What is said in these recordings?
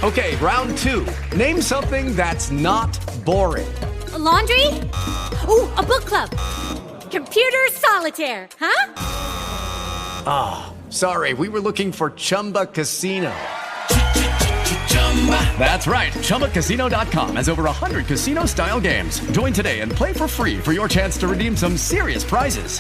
Okay, round 2. Name something that's not boring. A laundry? Ooh, a book club. Computer solitaire, huh? Ah, sorry, we were looking for Chumba Casino. That's right, ChumbaCasino.com has over 100 casino-style games. Join today and play for free for your chance to redeem some serious prizes.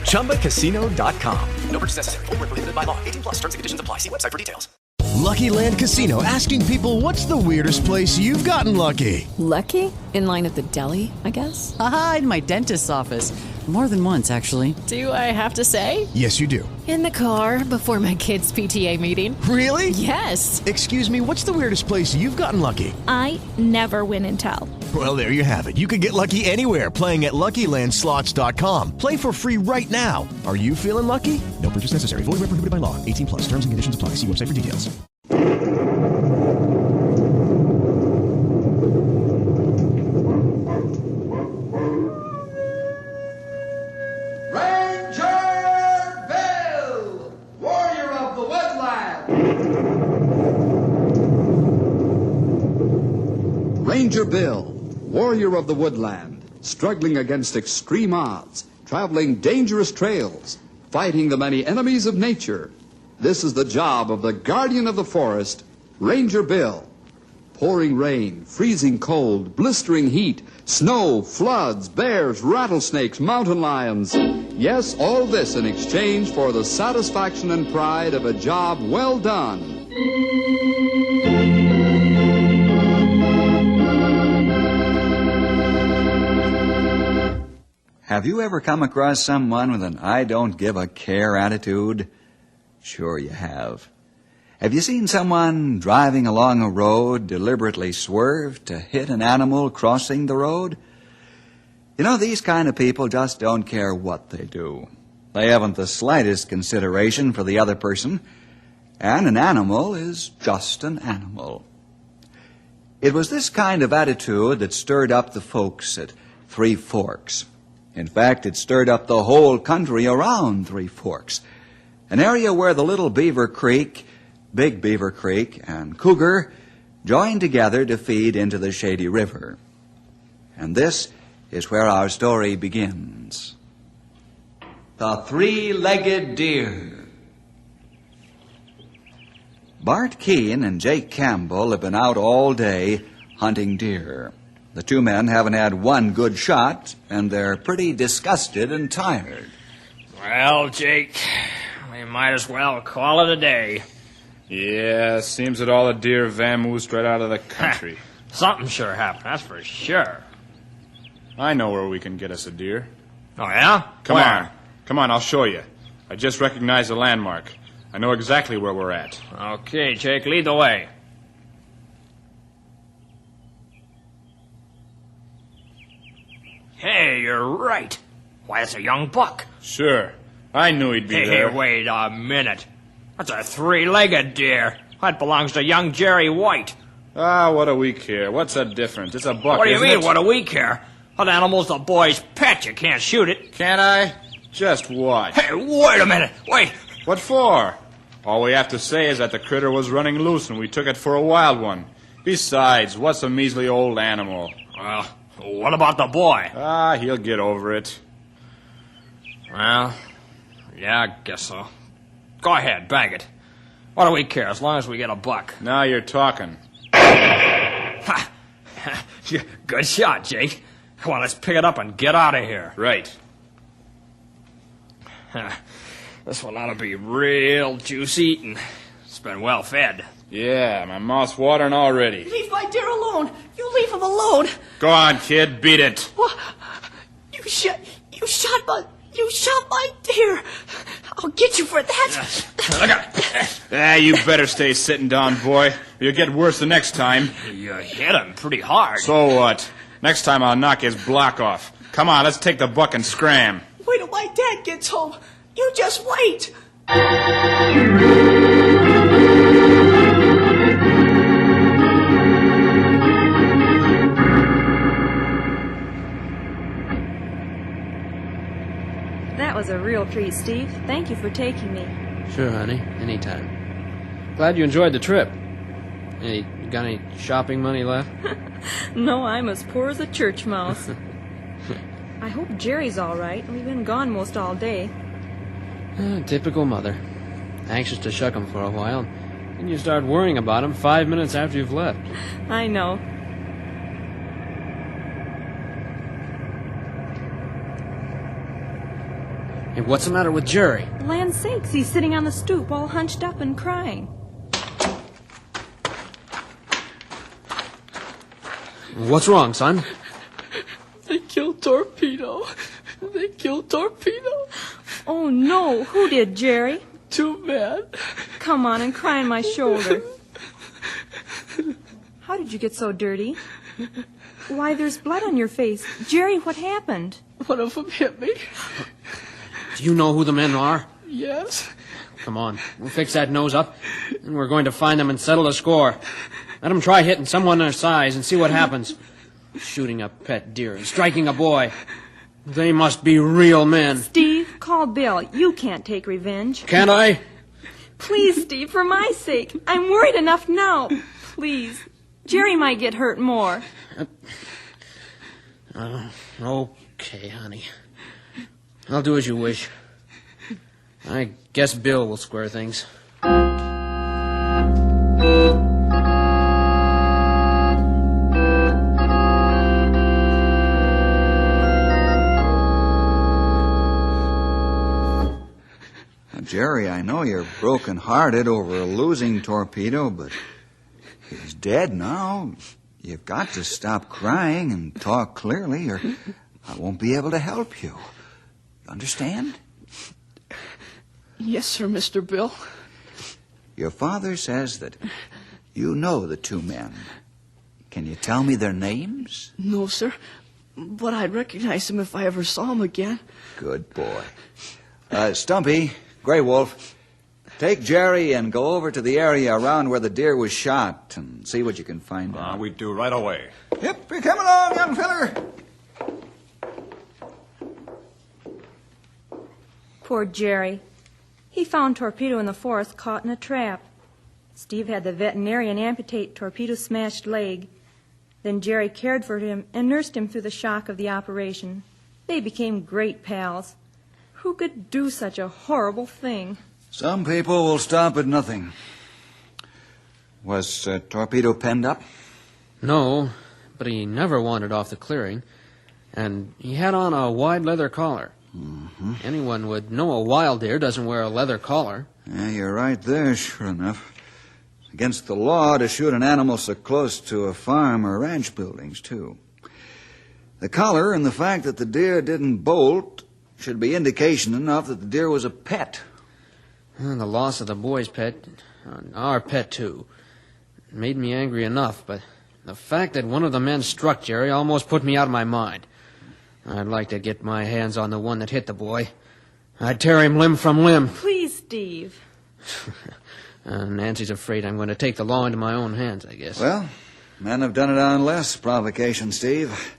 ChumbaCasino.com. No purchase necessary. Void where prohibited by law. 18 plus terms and conditions apply. See website for details. Lucky Land Casino, asking people, what's the weirdest place you've gotten lucky? Lucky? In line at the deli, I guess? Aha, in my dentist's office. More than once, actually. Do I have to say? Yes, you do. In the car before my kids' PTA meeting. Really? Yes. Excuse me, what's the weirdest place you've gotten lucky? I never win and tell. Well, there you have it. You can get lucky anywhere, playing at LuckyLandSlots.com. Play for free right now. Are you feeling lucky? No purchase necessary. Void where prohibited by law. 18 plus. Terms and conditions apply. See website for details. Ranger Bill, warrior of the woodland, struggling against extreme odds, traveling dangerous trails, fighting the many enemies of nature. This is the job of the guardian of the forest, Ranger Bill. Pouring rain, freezing cold, blistering heat, snow, floods, bears, rattlesnakes, mountain lions. Yes, all this in exchange for the satisfaction and pride of a job well done. Have you ever come across someone with an I don't give a care attitude? Sure you have. Have you seen someone driving along a road deliberately swerve to hit an animal crossing the road? You know, these kind of people just don't care what they do. They haven't the slightest consideration for the other person, and an animal is just an animal. It was this kind of attitude that stirred up the folks at Three Forks. In fact, it stirred up the whole country around Three Forks, an area where the Little Beaver Creek, Big Beaver Creek, and Cougar joined together to feed into the Shady River. And this is where our story begins. The Three-Legged Deer. Bart Keene and Jake Campbell have been out all day hunting deer. The two men haven't had one good shot, and they're pretty disgusted and tired. Well, Jake, we might as well call it a day. Yeah, seems that all the deer vamoosed right out of the country. Something sure happened, that's for sure. I know where we can get us a deer. Oh, yeah? Come on. Come on, I'll show you. I just recognized the landmark. I know exactly where we're at. Okay, Jake, lead the way. Hey, you're right. Why, it's a young buck. Sure. I knew he'd be there. Hey, wait a minute. That's a three-legged deer. That belongs to young Jerry White. Ah, what do we care? What's the difference? It's a buck, What do you mean, it? what do we care? That animal's the boy's pet. You can't shoot it. Can't I? Just what? Hey, wait a minute. Wait. What for? All we have to say is that the critter was running loose and we took it for a wild one. Besides, what's a measly old animal? Well, what about the boy? Ah, he'll get over it. Well, yeah, I guess so. Go ahead, bag it. What do we care, as long as we get a buck? Now you're talking. Ha! Good shot, Jake. Come on, let's pick it up and get out of here. Right. This one ought to be real juicy eating. It's been well fed. Yeah, my mouth's watering already. Leave my deer alone. You leave him alone. Go on, kid, beat it. What? You shot my deer. I'll get you for that. Look at it. You better stay sitting down, boy. Or you'll get worse the next time. You hit him pretty hard. So what? Next time I'll knock his block off. Come on, let's take the buck and scram. Wait till my dad gets home. You just wait. That was a real treat, Steve. Thank you for taking me. Sure, honey. Anytime. Glad you enjoyed the trip. Hey, you got any shopping money left? No, I'm as poor as a church mouse. I hope Jerry's all right. We've been gone most all day. Typical mother. Anxious to shuck him for a while. Then you start worrying about him 5 minutes after you've left. I know. Hey, what's the matter with Jerry? Land's sakes, he's sitting on the stoop all hunched up and crying. What's wrong, son? They killed Torpedo. They killed Torpedo. Oh, no. Who did, Jerry? Too bad. Come on and cry on my shoulder. How did you get so dirty? Why, there's blood on your face. Jerry, what happened? One of them hit me. Do you know who the men are? Yes. Come on, we'll fix that nose up, and we're going to find them and settle the score. Let them try hitting someone their size and see what happens. Shooting a pet deer and striking a boy. They must be real men. Steve, call Bill. You can't take revenge. Can't I? Please, Steve, for my sake. I'm worried enough now. Please. Jerry might get hurt more. Okay, honey. I'll do as you wish. I guess Bill will square things. Jerry, I know you're broken-hearted over losing Torpedo, but he's dead now. You've got to stop crying and talk clearly, or I won't be able to help you. You understand? Yes, sir, Mr. Bill. Your father says that you know the two men. Can you tell me their names? No, sir, but I'd recognize them if I ever saw them again. Good boy. Stumpy, Grey Wolf, take Jerry and go over to the area around where the deer was shot and see what you can find out. We do right away. Yep, we come along, young feller. Poor Jerry. He found Torpedo in the forest caught in a trap. Steve had the veterinarian amputate Torpedo's smashed leg. Then Jerry cared for him and nursed him through the shock of the operation. They became great pals. Who could do such a horrible thing? Some people will stop at nothing. Was Torpedo penned up? No, but he never wandered off the clearing. And he had on a wide leather collar. Mm-hmm. Anyone would know a wild deer doesn't wear a leather collar. Yeah, you're right there, sure enough. It's against the law to shoot an animal so close to a farm or ranch buildings, too. The collar and the fact that the deer didn't bolt should be indication enough that the deer was a pet. And the loss of the boy's pet, our pet too, made me angry enough, but the fact that one of the men struck Jerry almost put me out of my mind. I'd like to get my hands on the one that hit the boy. I'd tear him limb from limb. Please, Steve. Nancy's afraid I'm going to take the law into my own hands, I guess. Well, men have done it on less provocation, Steve.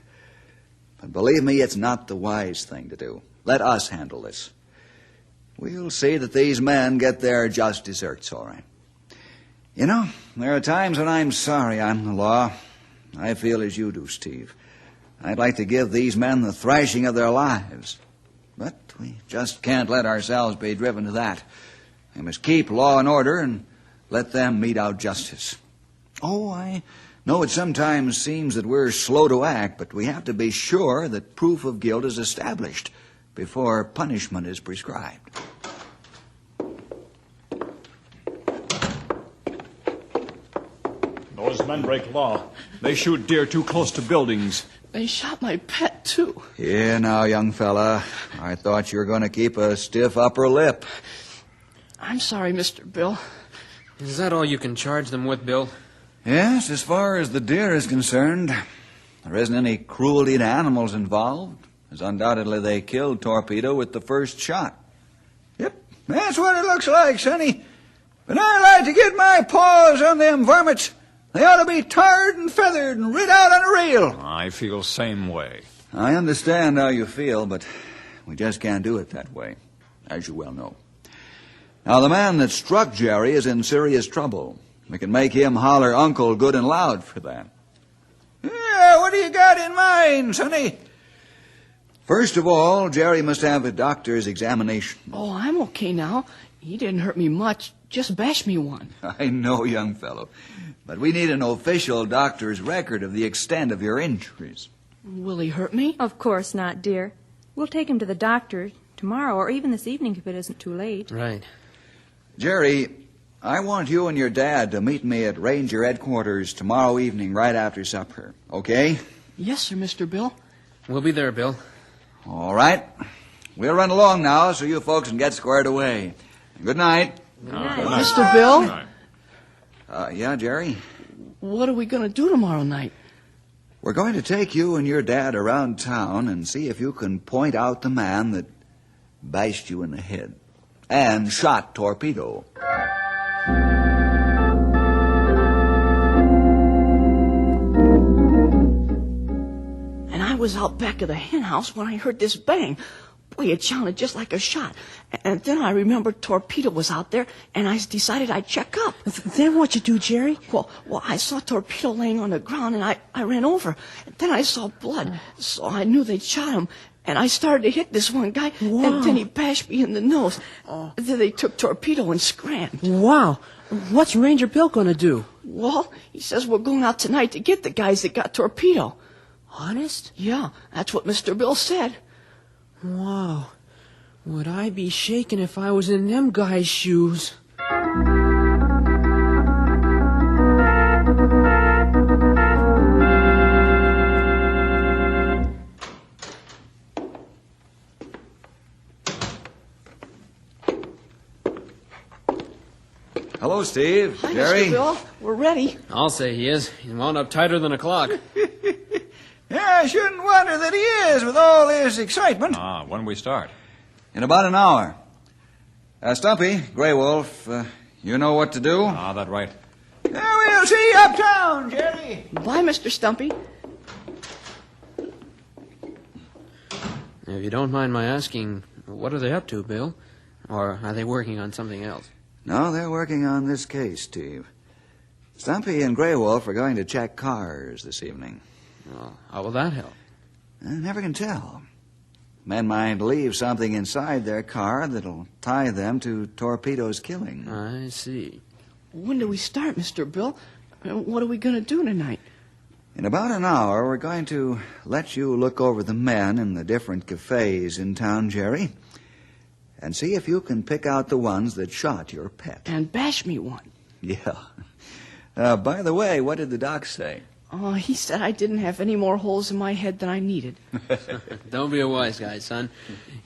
But believe me, it's not the wise thing to do. Let us handle this. We'll see that these men get their just deserts, all right. You know, there are times when I'm sorry I'm the law. I feel as you do, Steve. I'd like to give these men the thrashing of their lives. But we just can't let ourselves be driven to that. We must keep law and order and let them mete out justice. Oh, I know it sometimes seems that we're slow to act, but we have to be sure that proof of guilt is established before punishment is prescribed. Those men break law. They shoot deer too close to buildings. They shot my pet, too. Here now, young fella. I thought you were going to keep a stiff upper lip. I'm sorry, Mr. Bill. Is that all you can charge them with, Bill? Yes, as far as the deer is concerned. There isn't any cruelty to animals involved, as undoubtedly they killed Torpedo with the first shot. Yep, that's what it looks like, Sonny. But I like to get my paws on them varmints. They ought to be tarred and feathered and rid out on a reel. I feel same way. I understand how you feel, but we just can't do it that way, as you well know. Now, the man that struck Jerry is in serious trouble. We can make him holler uncle good and loud for that. Yeah, what do you got in mind, sonny? First of all, Jerry must have a doctor's examination. Oh, I'm okay now. He didn't hurt me much. Just bashed me one. I know, young fellow. But we need an official doctor's record of the extent of your injuries. Will he hurt me? Of course not, dear. We'll take him to the doctor tomorrow or even this evening if it isn't too late. Right. Jerry, I want you and your dad to meet me at Ranger headquarters tomorrow evening right after supper, okay? Yes, sir, Mr. Bill. We'll be there, Bill. All right. We'll run along now so you folks can get squared away. Good night. Good night. Mr. Bill? Yeah, Jerry? What are we going to do tomorrow night? We're going to take you and your dad around town and see if you can point out the man that bashed you in the head and shot Torpedo. And I was out back of the hen house when I heard this bang. Boy, it sounded just like a shot. And then I remembered Torpedo was out there, and I decided I'd check up. Then what'd you do, Jerry? Well, I saw Torpedo laying on the ground, and I ran over. And then I saw blood, so I knew they'd shot him. And I started to hit this one guy, and then he bashed me in the nose. Then they took Torpedo and scrammed. Wow. What's Ranger Bill going to do? Well, he says we're going out tonight to get the guys that got Torpedo. Honest? Yeah, that's what Mr. Bill said. Wow. Would I be shaking if I was in them guys' shoes? Hello, Steve. Hi, Jerry. Mr. Bill. We're ready. I'll say he is. He's wound up tighter than a clock. Yeah, I shouldn't wonder that he is with all this excitement. When we start? In about an hour. Stumpy, Grey Wolf, you know what to do? That right. We'll see you uptown, Jerry. Bye, Mr. Stumpy. If you don't mind my asking, what are they up to, Bill? Or are they working on something else? No, they're working on this case, Steve. Stumpy and Grey Wolf are going to check cars this evening. Well, how will that help? I never can tell. Men might leave something inside their car that'll tie them to Torpedo's killing. I see. When do we start, Mr. Bill? What are we going to do tonight? In about an hour, we're going to let you look over the men in the different cafes in town, Jerry, and see if you can pick out the ones that shot your pet. And bash me one. Yeah. By the way, what did the doc say? Oh, he said I didn't have any more holes in my head than I needed. Don't be a wise guy, son.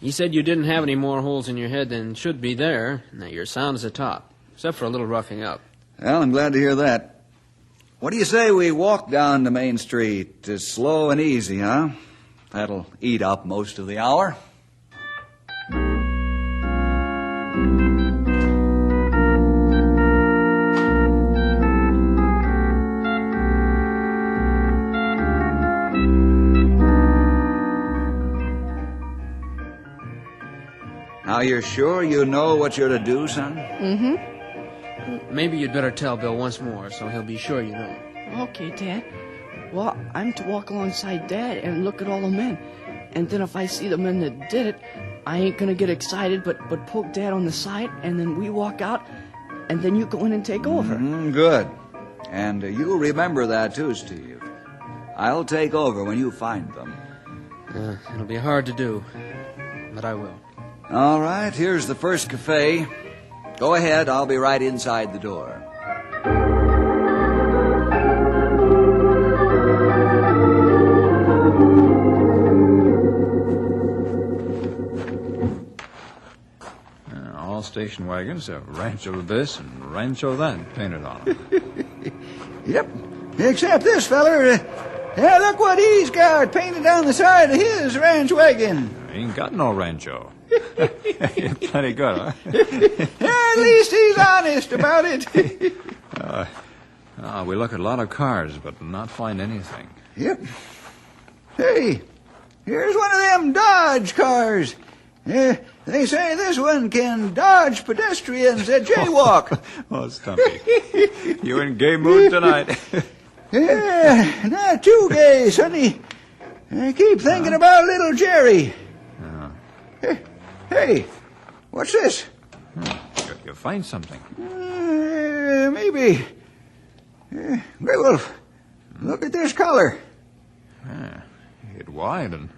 He said you didn't have any more holes in your head than should be there, and that you're sound as a top, except for a little roughing up. Well, I'm glad to hear that. What do you say we walk down to Main Street, slow and easy, huh? That'll eat up most of the hour. Now, you're sure you know what you're to do, son? Mm-hmm. Maybe you'd better tell Bill once more, so he'll be sure you know. Okay, Dad. Well, I'm to walk alongside Dad and look at all the men. And then if I see the men that did it, I ain't gonna get excited, but poke Dad on the side, and then we walk out, and then you go in and take over. Good. And you remember that, too, Steve. I'll take over when you find them. It'll be hard to do, but I will. All right, here's the first cafe. Go ahead, I'll be right inside the door. All station wagons have Rancho this and Rancho that painted on them. Yep, except this feller. Yeah, look what he's got painted down the side of his ranch wagon. Ain't got no Rancho. Plenty good, huh? At least he's honest about it. We look at a lot of cars, but not find anything. Yep. Hey, here's one of them Dodge cars. They say this one can dodge pedestrians that jaywalk. Oh, Stumpy, you in gay mood tonight? Not too gay, Sonny. I keep thinking about little Jerry. Hey, what's this? You find something? Maybe. Grey Wolf, look at this collar. It's wide and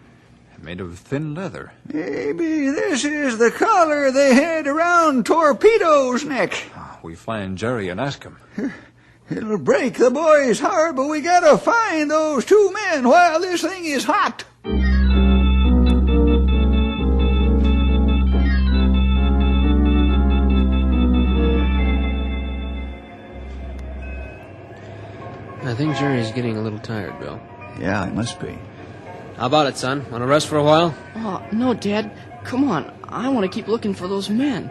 made of thin leather. Maybe this is the collar they had around Torpedo's neck. We find Jerry and ask him. It'll break the boy's heart, but we gotta find those two men while this thing is hot. I think Jerry's getting a little tired, Bill. Yeah, it must be. How about it, son? Want to rest for a while? Oh, no, Dad. Come on. I want to keep looking for those men.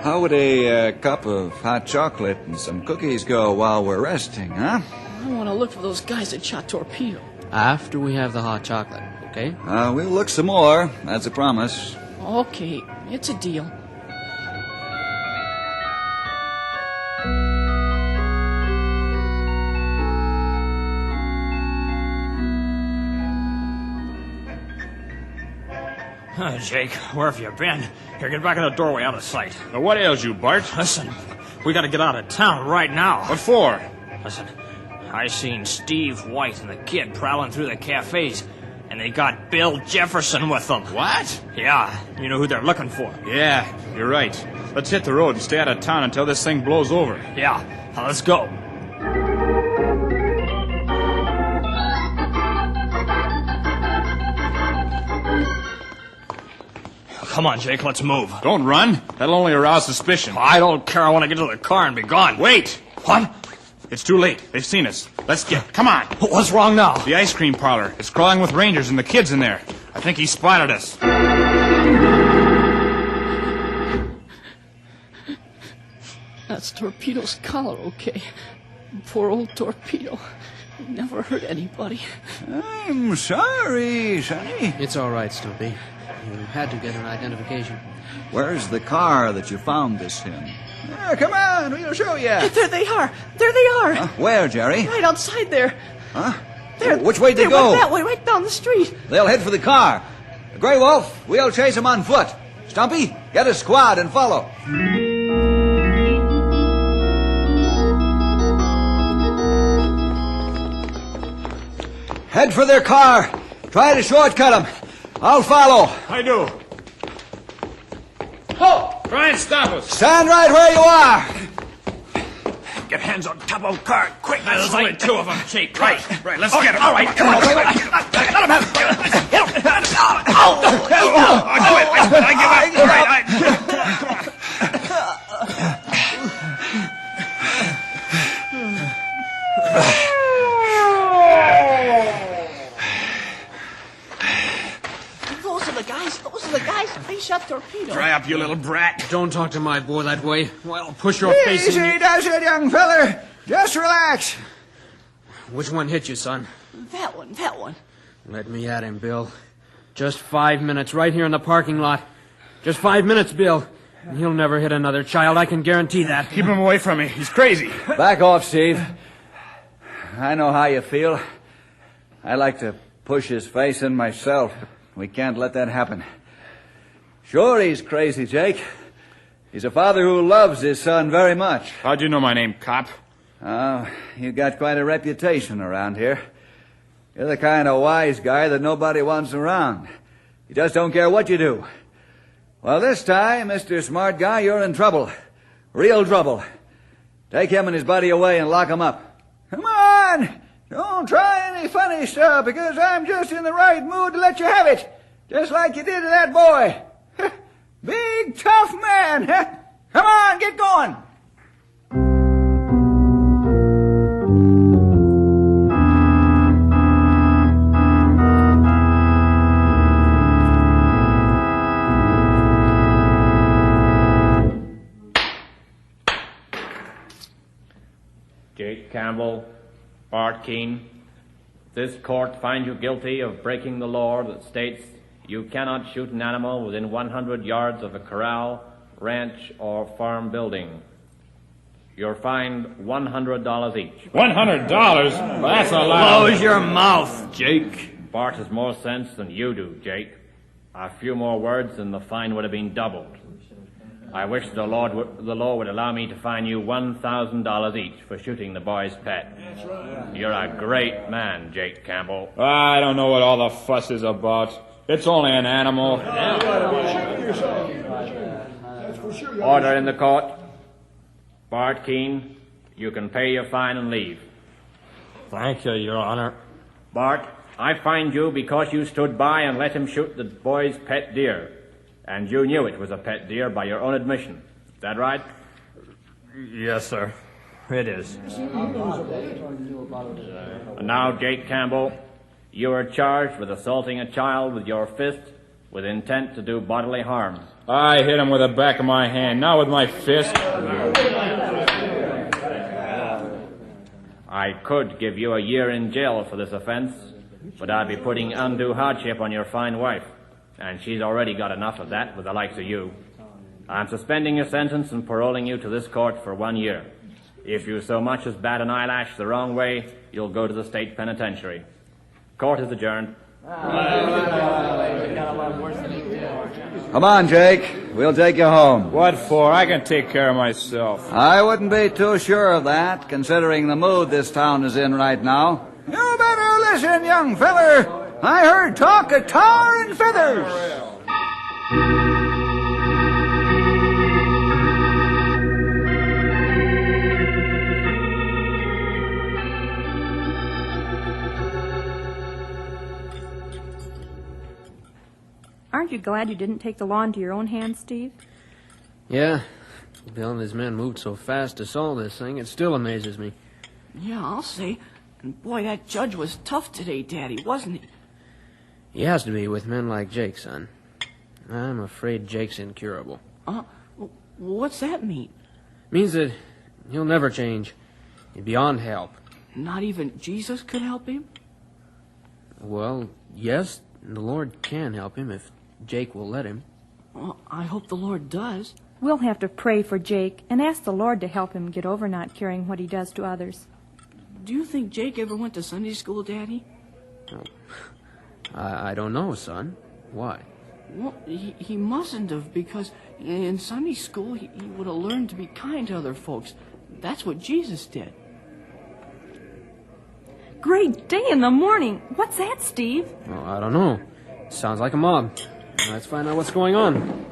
How would a cup of hot chocolate and some cookies go while we're resting, huh? I want to look for those guys that shot Torpedo. After we have the hot chocolate, okay? We'll look some more. That's a promise. Okay, it's a deal. Jake, where have you been? Here, get back in the doorway out of sight. Now, what ails you, Bart? Listen, we gotta get out of town right now. What for? Listen, I seen Steve White and the kid prowling through the cafes, and they got Bill Jefferson with them. What? Yeah, you know who they're looking for. Yeah, you're right. Let's hit the road and stay out of town until this thing blows over. Yeah, now let's go. Come on, Jake, let's move. Don't run. That'll only arouse suspicion. I don't care. I want to get to the car and be gone. Wait. What? It's too late. They've seen us. Let's get. Come on. What's wrong now? The ice cream parlor. It's crawling with rangers and the kids in there. I think he spotted us. That's Torpedo's collar, okay? Poor old Torpedo. Never hurt anybody. I'm sorry, Sonny. It's all right, Stumpy. You had to get an identification. Where's the car that you found this in? Come on, we'll show you. There they are. There they are. Where, Jerry? Right outside there. Huh? There. Which way did they go? go? That way, right down the street. They'll head for the car. Grey Wolf, we'll chase them on foot. Stumpy, get a squad and follow. Head for their car. Try to shortcut them. I'll follow. I do. Halt! Try and stop us. Stand right where you are. Get hands on top of the car, quick. There's only two of them. Jake, Right, let's get him. All right, come on. Let him have it. I give up. All right, Those are the guys. They shot Torpedo. Dry up, you little brat. Don't talk to my boy that way. Well, push your face in. Easy does it, young feller. Just relax. Which one hit you, son? That one. Let me at him, Bill. Just 5 minutes right here in the parking lot. Just 5 minutes, Bill. And he'll never hit another child, I can guarantee that. Keep him away from me. He's crazy. Back off, Steve. I know how you feel. I like to push his face in myself, but we can't let that happen. Sure, he's crazy, Jake. He's a father who loves his son very much. How'd you know my name, cop? You got quite a reputation around here. You're the kind of wise guy that nobody wants around. You just don't care what you do. Well, this time, Mr. Smart Guy, you're in trouble. Real trouble. Take him and his buddy away and lock him up. Come on! Don't try any funny stuff, because I'm just in the right mood to let you have it. Just like you did to that boy. Big, tough man. Come on, get going. Jake Campbell, Bart Keane, this court finds you guilty of breaking the law that states You cannot shoot an animal within 100 yards of a corral, ranch, or farm building. You're fined $100 each. $100? Well, that's a lot. Close your mouth, Jake. Bart has more sense than you do, Jake. A few more words and the fine would have been doubled. I wish the law would allow me to fine you $1,000 each for shooting the boy's pet. You're a great man, Jake Campbell. I don't know what all the fuss is about. It's only an animal. Order in the court. Bart Keene, you can pay your fine and leave. Thank you, Your Honor. Bart, I fined you because you stood by and let him shoot the boy's pet deer. And you knew it was a pet deer by your own admission. Is that right? Yes, sir. It is. And now, Jake Campbell, you are charged with assaulting a child with your fist with intent to do bodily harm. I hit him with the back of my hand, not with my fist. I could give you a year in jail for this offense, but I'd be putting undue hardship on your fine wife, and she's already got enough of that with the likes of you. I'm suspending your sentence and paroling you to this court for 1 year. If you so much as bat an eyelash the wrong way, you'll go to the state penitentiary. Court is adjourned. Come on, Jake. We'll take you home. What for? I can take care of myself. I wouldn't be too sure of that, considering the mood this town is in right now. You better listen, young feller. I heard talk of tar and feathers. Aren't you glad you didn't take the law into your own hands, Steve? Yeah. Bill and his men moved so fast to solve this thing, it still amazes me. Yeah, I'll say. And boy, that judge was tough today, Daddy, wasn't he? He has to be with men like Jake, son. I'm afraid Jake's incurable. What's that mean? Means that he'll never change. He's beyond help. Not even Jesus could help him? Well, yes, the Lord can help him if Jake will let him. Well, I hope the Lord does. We'll have to pray for Jake and ask the Lord to help him get over not caring what he does to others. Do you think Jake ever went to Sunday school, Daddy? Oh, I don't know, son. Why? Well, he mustn't have, because in Sunday school he would have learned to be kind to other folks. That's what Jesus did. Great day in the morning. What's that, Steve? Well, I don't know. Sounds like a mob. Let's find out what's going on.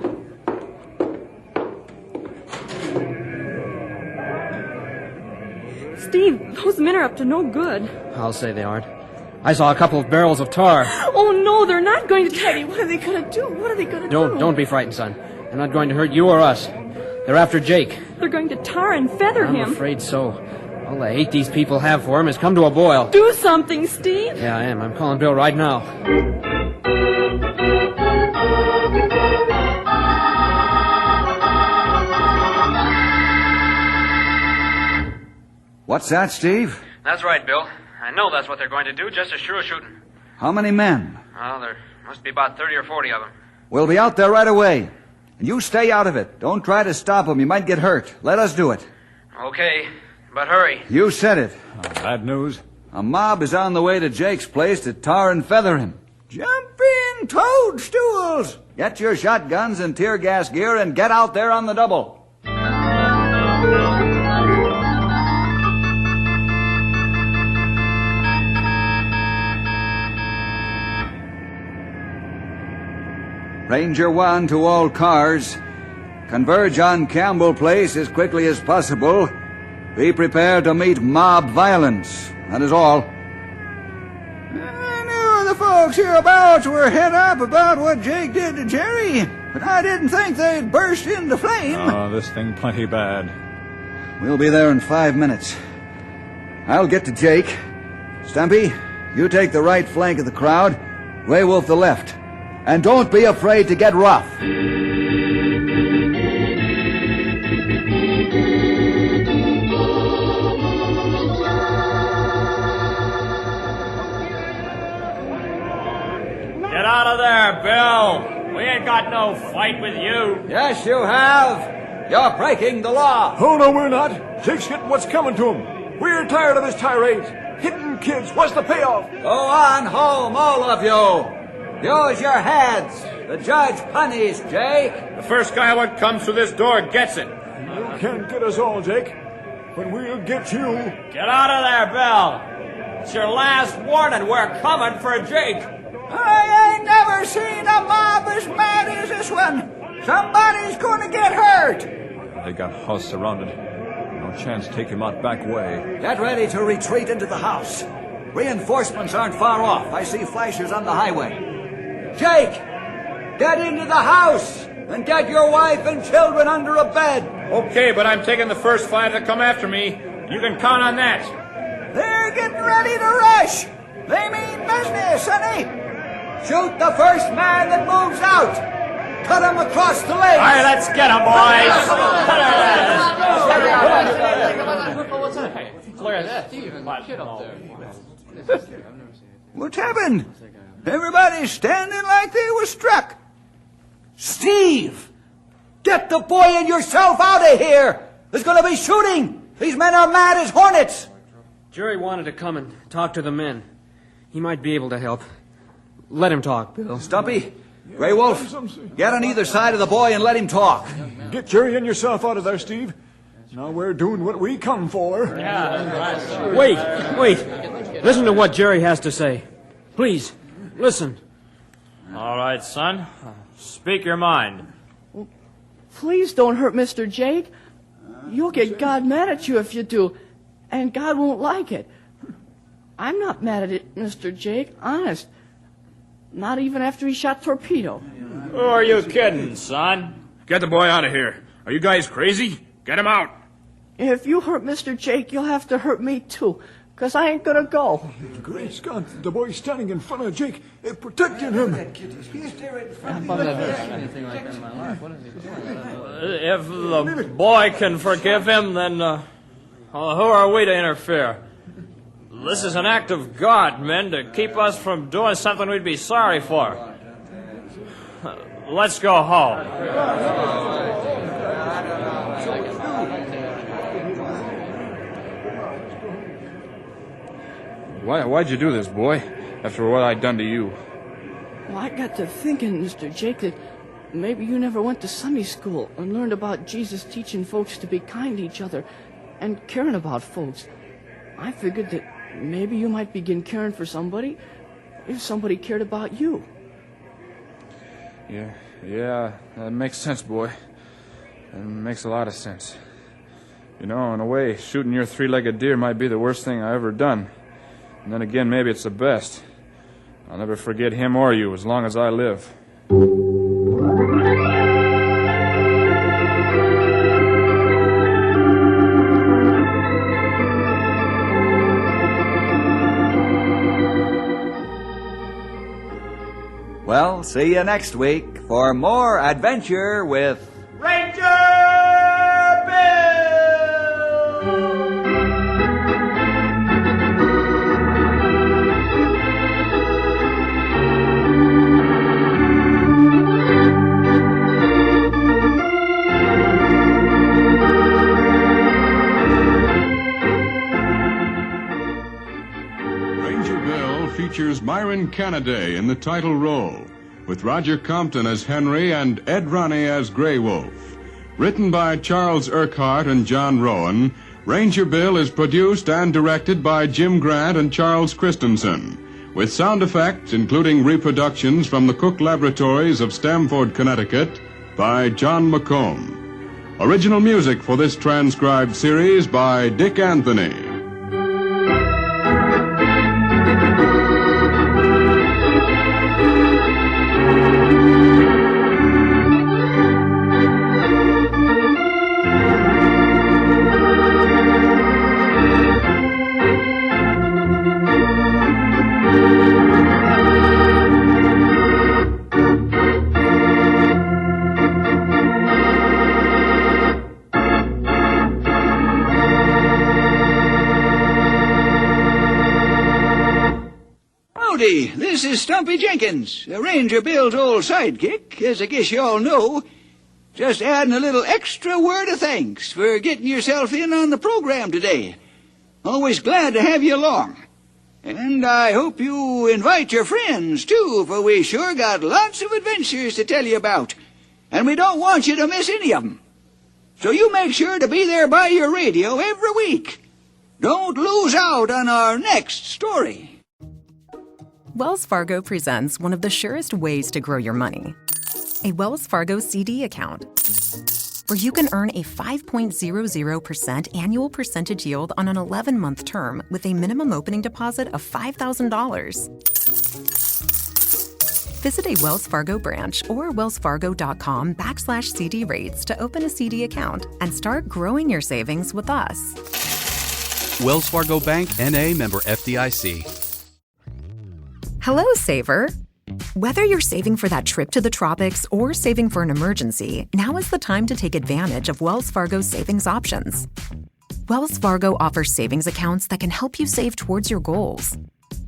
Steve, those men are up to no good. I'll say they aren't. I saw a couple of barrels of tar. Oh, no, they're not going to Teddy. What are they going to do? What are they going to do? Don't be frightened, son. They're not going to hurt you or us. They're after Jake. They're going to tar and feather him. I'm afraid so. All the hate these people have for him has come to a boil. Do something, Steve. Yeah, I am. I'm calling Bill right now. What's that, Steve? That's right, Bill. I know that's what they're going to do, just as sure as shooting. How many men? Well, there must be about 30 or 40 of them. We'll be out there right away. And you stay out of it. Don't try to stop them. You might get hurt. Let us do it. Okay, but hurry. You said it. Bad news. A mob is on the way to Jake's place to tar and feather him. Jumping toadstools! Get your shotguns and tear gas gear and get out there on the double. Ranger 1 to all cars. Converge on Campbell Place as quickly as possible. Be prepared to meet mob violence. That is all. I knew the folks hereabouts were head up about what Jake did to Jerry, but I didn't think they'd burst into flame. Oh, this thing plenty bad. We'll be there in 5 minutes. I'll get to Jake. Stumpy, you take the right flank of the crowd. Grey Wolf the left. And don't be afraid to get rough. Get out of there, there, Bill. We ain't got no fight with you. Yes, you have. You're breaking the law. Oh, no, we're not. Jake's getting what's coming to him. We're tired of his tirades. Hitting kids. What's the payoff? Go on home, all of you. Use your heads. The judge punished Jake. The first guy what comes through this door gets it. You can't get us all, Jake. But we'll get you. Get out of there, Bill. It's your last warning. We're coming for Jake. I ain't never seen a mob as mad as this one. Somebody's going to get hurt. They got house surrounded. No chance to take him out back way. Get ready to retreat into the house. Reinforcements aren't far off. I see flashers on the highway. Jake, get into the house and get your wife and children under a bed. Okay, but I'm taking the first five that come after me. You can count on that. They're getting ready to rush. They mean business, honey. Shoot the first man that moves out. Cut him across the legs. All right, let's get him, boys. What's happened? Everybody's standing like they were struck. Steve, get the boy and yourself out of here. There's going to be shooting. These men are mad as hornets. Jerry wanted to come and talk to the men. He might be able to help. Let him talk, Bill. Stumpy, Grey Wolf, get on either side of the boy and let him talk. Get Jerry and yourself out of there, Steve. Now we're doing what we come for. Wait. Listen to what Jerry has to say. Please, listen. All right, son. Speak your mind. Please don't hurt Mr. Jake. You'll get God mad at you if you do, and God won't like it. I'm not mad at it, Mr. Jake, honest. Not even after he shot Torpedo. Who are you kidding, son? Get the boy out of here. Are you guys crazy? Get him out. If you hurt Mr. Jake, you'll have to hurt me too, because I ain't gonna go. Great Scott, the boy's standing in front of Jake, protecting him. If the boy can forgive him, then who are we to interfere? This is an act of God, men, to keep us from doing something we'd be sorry for. Let's go home. Why'd you do this, boy? After what I'd done to you. Well, I got to thinking, Mr. Jake, that maybe you never went to Sunday school and learned about Jesus teaching folks to be kind to each other and caring about folks. I figured that maybe you might begin caring for somebody if somebody cared about you. Yeah, that makes sense, boy. That makes a lot of sense. You know, in a way, shooting your three-legged deer might be the worst thing I ever done. And then again, maybe it's the best. I'll never forget him or you as long as I live. Well, see you next week for more adventure with Ranger Bill! Features Myron Canaday in the title role, with Roger Compton as Henry and Ed Roney as Grey Wolf. Written by Charles Urquhart and John Rowan, Ranger Bill is produced and directed by Jim Grant and Charles Christensen, with sound effects including reproductions from the Cook Laboratories of Stamford, Connecticut, by John McComb. Original music for this transcribed series by Dick Anthony. Howdy, this is Stumpy Jenkins, Ranger Bill's old sidekick, as I guess you all know. Just adding a little extra word of thanks for getting yourself in on the program today. Always glad to have you along. And I hope you invite your friends, too, for we sure got lots of adventures to tell you about. And we don't want you to miss any of them. So you make sure to be there by your radio every week. Don't lose out on our next story. Wells Fargo presents one of the surest ways to grow your money. A Wells Fargo CD account, where you can earn a 5.00% annual percentage yield on an 11-month term with a minimum opening deposit of $5,000. Visit a Wells Fargo branch or wellsfargo.com/CD rates to open a CD account and start growing your savings with us. Wells Fargo Bank, N.A., member FDIC. Hello, saver. Whether you're saving for that trip to the tropics or saving for an emergency, now is the time to take advantage of Wells Fargo's savings options. Wells Fargo offers savings accounts that can help you save towards your goals.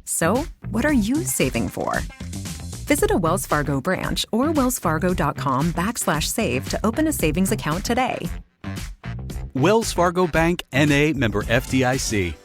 So, what are you saving for? Visit a Wells Fargo branch or wellsfargo.com/save to open a savings account today. Wells Fargo Bank, N.A., member FDIC.